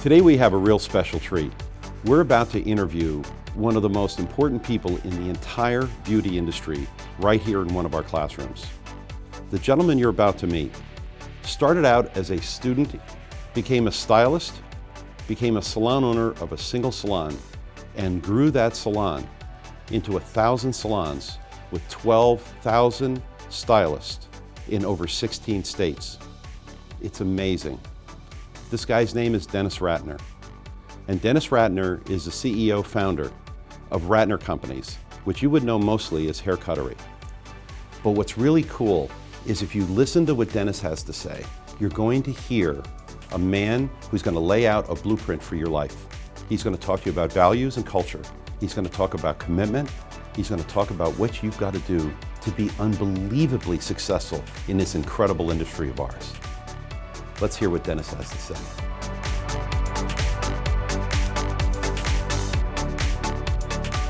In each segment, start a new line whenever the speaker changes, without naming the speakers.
Today we have a real special treat. We're about to interview one of the most important people in the entire beauty industry right here in one of our classrooms. The gentleman you're about to meet started out as a student, became a stylist, became a salon owner of a single salon, and grew that salon into 1,000 salons with 12,000 stylists in over 16 states. It's amazing. This guy's name is Dennis Ratner. And Dennis Ratner is the CEO founder of Ratner Companies, which you would know mostly as hair cuttery. But what's really cool is if you listen to what Dennis has to say, you're going to hear a man who's going to lay out a blueprint for your life. He's going to talk to you about values and culture. He's going to talk about commitment. He's going to talk about what you've got to do to be unbelievably successful in this incredible industry of ours. Let's hear what Dennis has to say.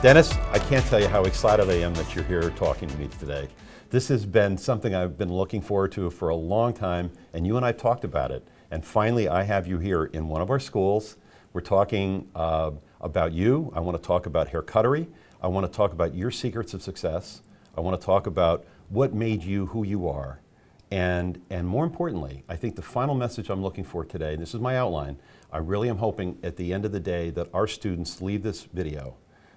Dennis, I can't tell you how excited I am that you're here talking to me today. This has been something I've been looking forward to for a long time, and you and I talked about it. And finally, I have you here in one of our schools. We're talking about you. I want to talk about hair cuttery. I want to talk about your secrets of success. I want to talk about what made you who you are. And more importantly, I think the final message I'm looking for today, and this is my outline, I really am hoping at the end of the day that our students leave this video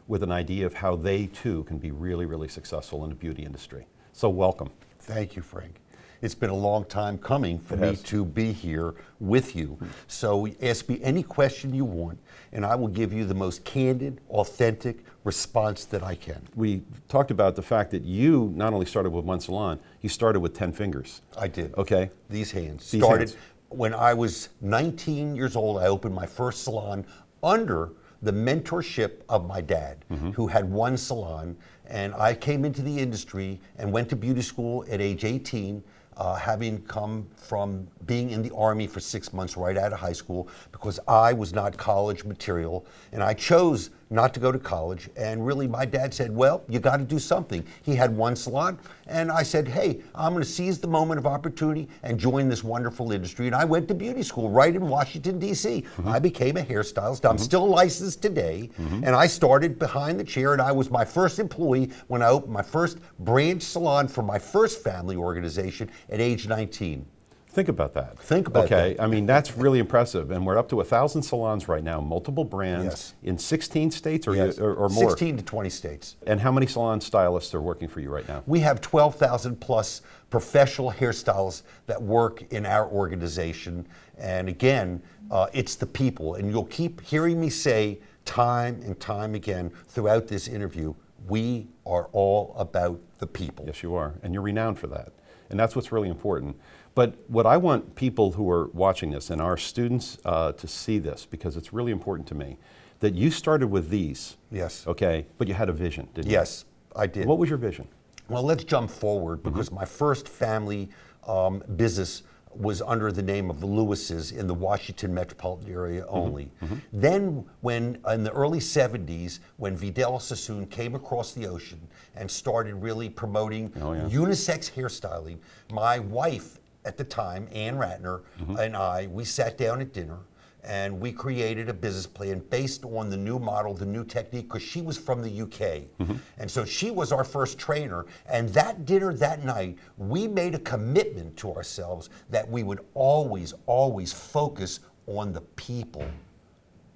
with an idea of how they too can be really, really successful in the beauty industry. So welcome.
Thank you, Frank. It's been a long time coming for me to be here with you. So ask me any question you want, and I will give you the most candid, authentic response that I can.
We talked about the fact that you not only started with one salon, you started with 10 fingers.
I did.
Okay.
These hands.
These
Started
hands.
When I was 19 years old. I opened my first salon under the mentorship of my dad, who had one salon, and I came into the industry and went to beauty school at age 18, having come from being in the Army for 6 months right out of high school because I was not college material, and I chose not to go to college. And really my dad said, well, you got to do something. He had one salon, and I said, hey, I'm going to seize the moment of opportunity and join this wonderful industry. And I went to beauty school right in Washington, D.C. I became a hairstylist. I'm still licensed today, and I started behind the chair, and I was my first employee when I opened my first branch salon for my first family organization at age 19.
Think about that.
Think about that.
Okay, I mean, that's really impressive. And we're up to 1,000 salons right now, multiple brands,
Yes.
in 16 states or,
Yes.
or more.
16 to 20 states.
And how many salon stylists are working for you right now?
We have 12,000 plus professional hairstylists that work in our organization. And again, it's the people. And you'll keep hearing me say time and time again throughout this interview, we are all about the people.
Yes, you are. And you're renowned for that. And that's what's really important. But what I want people who are watching this and our students to see this, because it's really important to me, that you started with these.
Yes.
Okay, but you had a vision, didn't you?
Yes, I did.
What was your vision?
Well, let's jump forward because my first family business was under the name of the Lewises in the Washington metropolitan area only. Then when, in the early 70s, when Vidal Sassoon came across the ocean and started really promoting unisex hairstyling, my wife at the time, Ann Ratner, and I, we sat down at dinner and we created a business plan based on the new model, the new technique, because she was from the UK. And so she was our first trainer. And that dinner that night, we made a commitment to ourselves that we would always, always focus on the people,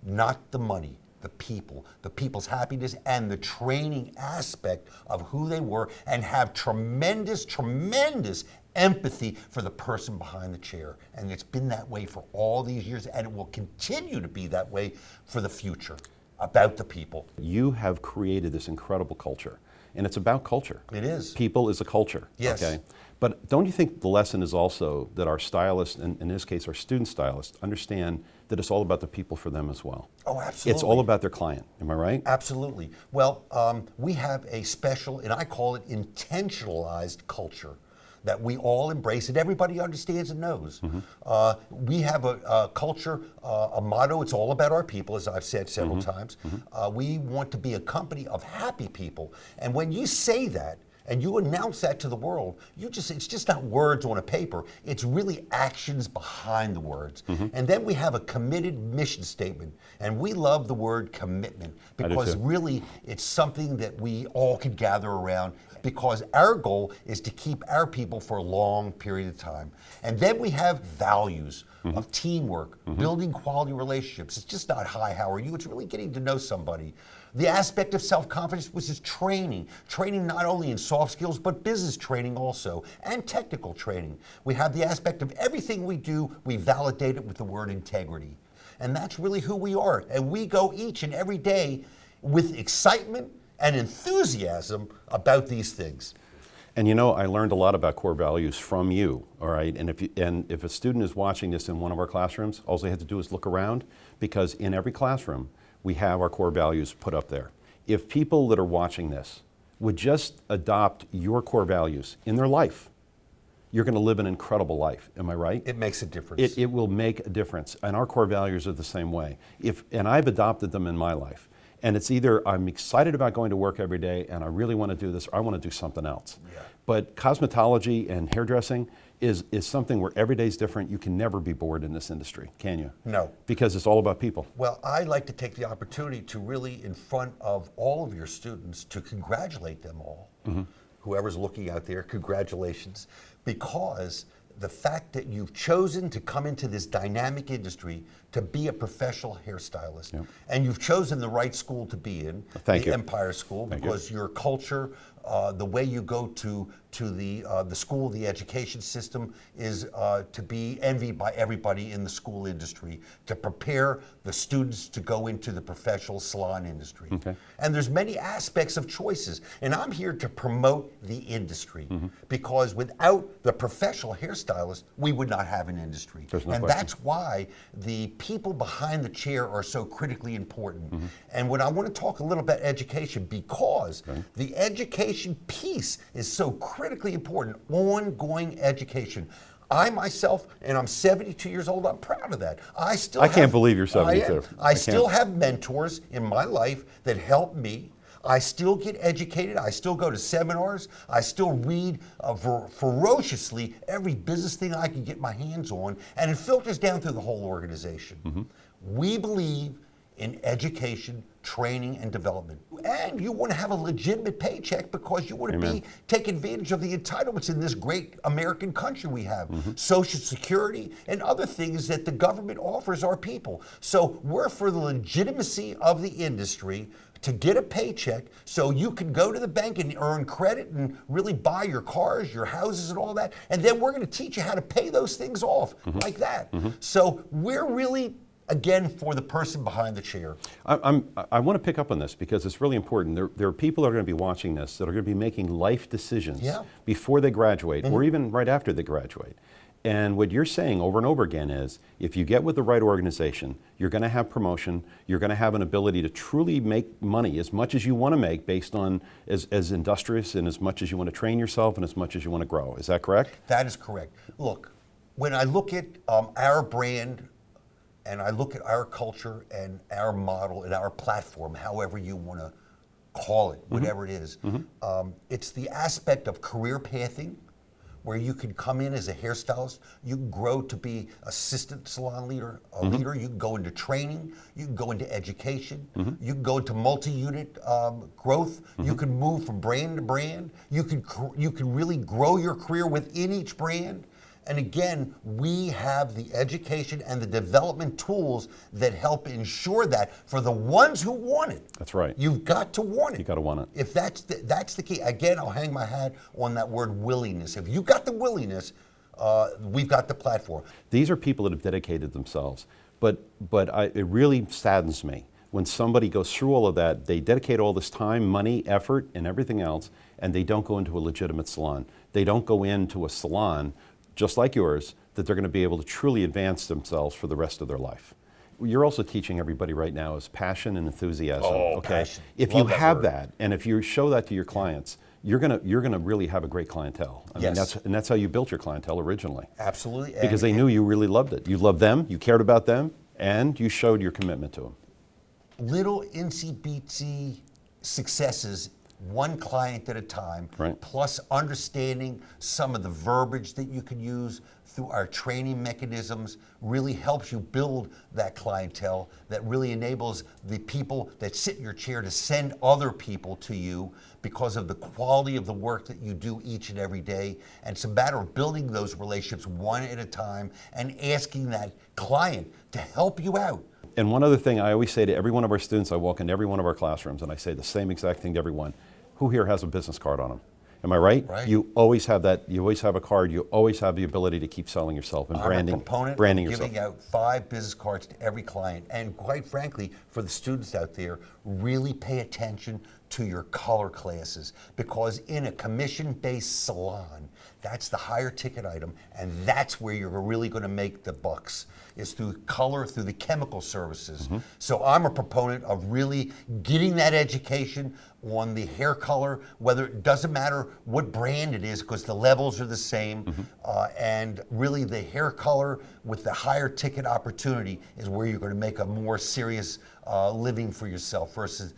not the money. The people, the people's happiness, and the training aspect of who they were, and have tremendous, tremendous empathy for the person behind the chair. And it's been that way for all these years, and it will continue to be that way for the future, about the people.
You have created this incredible culture, and it's about culture.
It is.
People is a culture.
Yes.
Okay. But don't you think the lesson is also that our stylists, and in this case our student stylists, understand that it's all about the people for them as well?
Oh, absolutely.
It's all about their client. Am I right?
Absolutely. Well, we have a special, and I call it intentionalized culture, that we all embrace and everybody understands and knows. We have a culture, a motto, it's all about our people, as I've said several times. We want to be a company of happy people. And when you say that, and you announce that to the world, it's just not words on a paper, it's really actions behind the words. And then we have a committed mission statement, and we love the word commitment because really it's something that we all can gather around, because our goal is to keep our people for a long period of time. And then we have values of teamwork, building quality relationships. It's just not, hi, how are you? It's really getting to know somebody. The aspect of self-confidence, which is training not only in soft skills, but business training also, and technical training. We have the aspect of everything we do, we validate it with the word integrity. And that's really who we are. And we go each and every day with excitement and enthusiasm about these things.
And you know, I learned a lot about core values from you, all right? And if a student is watching this in one of our classrooms, all they have to do is look around, because in every classroom, we have our core values put up there. If people that are watching this would just adopt your core values in their life, you're going to live an incredible life. Am I right?
It makes a difference.
It will make a difference. And our core values are the same way. And I've adopted them in my life. And it's either I'm excited about going to work every day and I really want to do this, or I want to do something else.
Yeah.
But cosmetology and hairdressing is something where every day is different. You can never be bored in this industry, can you?
No.
Because it's all about people.
Well, I'd like to take the opportunity to really, in front of all of your students, to congratulate them all. Whoever's looking out there, congratulations. Because the fact that you've chosen to come into this dynamic industry to be a professional hairstylist, and you've chosen the right school to be in,
Thank you.
Empire School, because your culture, the way you go to the school, the education system is to be envied by everybody in the school industry, to prepare the students to go into the professional salon industry. And there's many aspects of choices, and I'm here to promote the industry, because without the professional hairstylist, we would not have an industry.
There's no
and
question.
that's why the people behind the chair are so critically important. And when I want to talk a little about education, because the education piece is so critically important, ongoing education. I myself, and I'm 72 years old, I'm proud of that. I
can't believe you're 72.
I still have mentors in my life that help me. I still get educated. I still go to seminars. I still read ferociously every business thing I can get my hands on, and it filters down through the whole organization. We believe in education, training, and development. And you want to have a legitimate paycheck because you want to take advantage of the entitlements in this great American country we have. Social Security and other things that the government offers our people. So we're for the legitimacy of the industry, to get a paycheck so you can go to the bank and earn credit and really buy your cars, your houses, and all that. And then we're going to teach you how to pay those things off like that. So we're really, again, for the person behind the chair.
I want to pick up on this because it's really important. There are people that are going to be watching this that are going to be making life decisions before they graduate or even right after they graduate. And what you're saying over and over again is, if you get with the right organization, you're going to have promotion, you're going to have an ability to truly make money as much as you want to make based on as industrious and as much as you want to train yourself and as much as you want to grow. Is that correct?
That is correct. Look, when I look at our brand and I look at our culture and our model and our platform, however you want to call it, whatever it is, it's the aspect of career pathing, where you can come in as a hairstylist, you can grow to be assistant salon leader, a leader, you can go into training, you can go into education, you can go into multi-unit growth, you can move from brand to brand, you can really grow your career within each brand. And again, we have the education and the development tools that help ensure that for the ones who want it.
That's right.
You've got to want it.
You got to want it.
If that's the key. Again, I'll hang my hat on that word willingness. If you got the willingness, we've got the platform.
These are people that have dedicated themselves, but it really saddens me when somebody goes through all of that. They dedicate all this time, money, effort, and everything else, and they don't go into a legitimate salon. They don't go into a salon just like yours, that they're going to be able to truly advance themselves for the rest of their life. You're also teaching everybody right now is passion and enthusiasm.
Passion.
If you have that, and if you show that to your clients, you're gonna really have a great clientele. I mean, that's how you built your clientele originally.
Absolutely.
Because they knew you really loved it. You loved them, you cared about them, and you showed your commitment to them.
Little insy-beatsy successes one client at a time,
Right.
plus understanding some of the verbiage that you can use through our training mechanisms really helps you build that clientele that really enables the people that sit in your chair to send other people to you because of the quality of the work that you do each and every day. And it's a matter of building those relationships one at a time and asking that client to help you out.
And one other thing I always say to every one of our students, I walk into every one of our classrooms and I say the same exact thing to everyone. Who here has a business card on them? Am I right?
Right.
You always have that. You always have a card. You always have the ability to keep selling yourself and branding,
I'm a proponent
branding
of
yourself.
giving out 5 business cards to every client. And quite frankly, for the students out there, really pay attention to your color classes, because in a commission-based salon, that's the higher ticket item, and that's where you're really going to make the bucks, is through color, through the chemical services. So I'm a proponent of really getting that education on the hair color, whether it doesn't matter what brand it is, because the levels are the same, and really the hair color with the higher ticket opportunity is where you're going to make a more serious living for yourself versus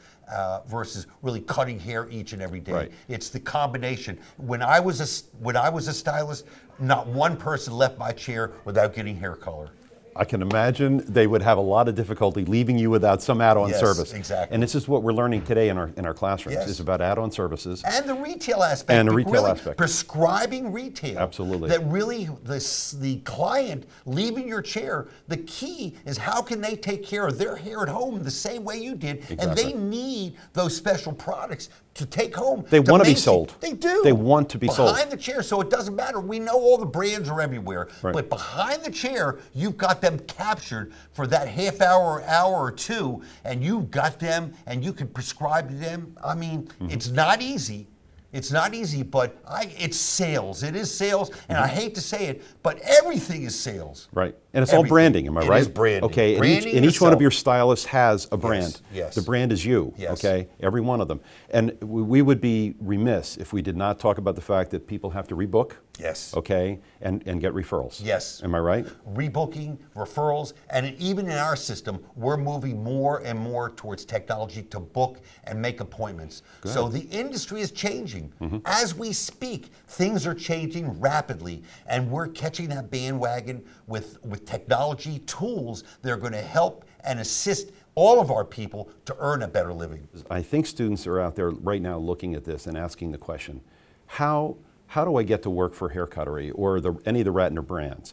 really cutting hair each and every day.
Right.
It's the combination. When I was a stylist, not one person left my chair without getting hair color.
I can imagine they would have a lot of difficulty leaving you without some add-on
Yes,
service.
exactly.
And this is what we're learning today in our classrooms.
Yes.
It's about add-on services.
And the retail aspect.
And the retail
really
aspect.
Prescribing retail.
Absolutely.
That really, the client leaving your chair, the key is how can they take care of their hair at home the same way you did.
Exactly.
And they need those special products to take home.
They want to be
maintain-
sold.
They do.
They want to be sold.
Behind the chair, so it doesn't matter. We know all the brands are everywhere.
Right.
But behind the chair, you've got them captured for that half hour or two, and you've got them and you can prescribe to them. I mean, it's not easy. It's not easy, but it's sales. It is sales, and I hate to say it, but everything is sales.
Right. And it's all
Everything.
branding, am I
It
right?
is branding.
Okay,
Branding
and each one of
yourself.
your stylists has a brand.
Yes.
The brand is you,
Yes.
okay? Every one of them. And we would be remiss if we did not talk about the fact that people have to rebook,
Yes.
okay, and get referrals.
Yes.
Am I right?
Rebooking, referrals, and even in our system, we're moving more and more towards technology to book and make appointments. So the industry is changing. As we speak, things are changing rapidly, and we're catching that bandwagon with technology tools that are going to help and assist all of our people to earn a better living.
I think students are out there right now looking at this and asking the question, how do I get to work for Hair Cuttery or any of the Ratner brands?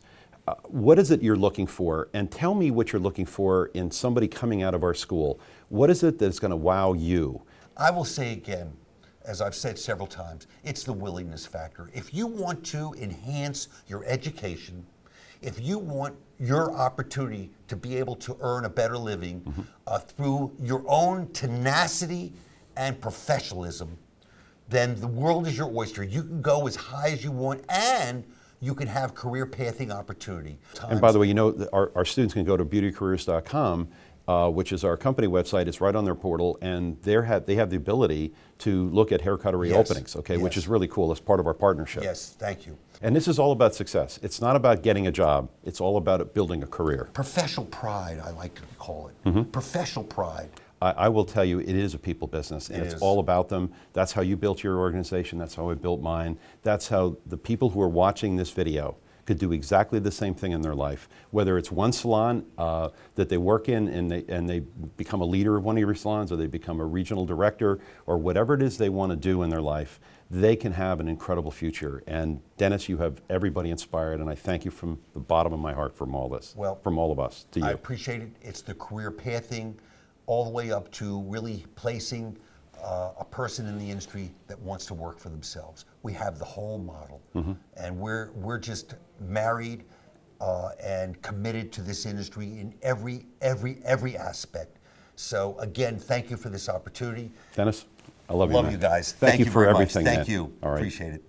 What is it you're looking for? And tell me what you're looking for in somebody coming out of our school. What is it that's going to wow you?
I will say again, as I've said several times, it's the willingness factor. If you want to enhance your education, if you want your opportunity to be able to earn a better living through your own tenacity and professionalism, then the world is your oyster. You can go as high as you want, and you can have career pathing opportunity.
And by the way, you know, our students can go to beautycareers.com, which is our company website. It's right on their portal, and they have the ability to look at Hair Cuttery
Yes.
openings, okay, which
Yes.
is really cool as part of our partnership.
Yes, thank you.
And this is all about success. It's not about getting a job. It's all about building a career.
Professional pride, I like to call it. Professional pride.
I will tell you, it is a people business, and
It
it's
is.
all about them. That's how you built your organization. That's how I built mine. That's how the people who are watching this video could do exactly the same thing in their life. Whether it's one salon that they work in and they become a leader of one of your salons, or they become a regional director, or whatever it is they want to do in their life, they can have an incredible future. And Dennis, you have everybody inspired, and I thank you from the bottom of my heart from all this, from all of us to you.
I appreciate it. It's the career pathing all the way up to really placing a person in the industry that wants to work for themselves. We have the whole model, and we're just married and committed to this industry in every aspect. So again, thank you for this opportunity.
Dennis, I love you,
Love
man.
you guys.
Thank you for
very much.
everything,
Thank
man.
you.
All right.
Appreciate it.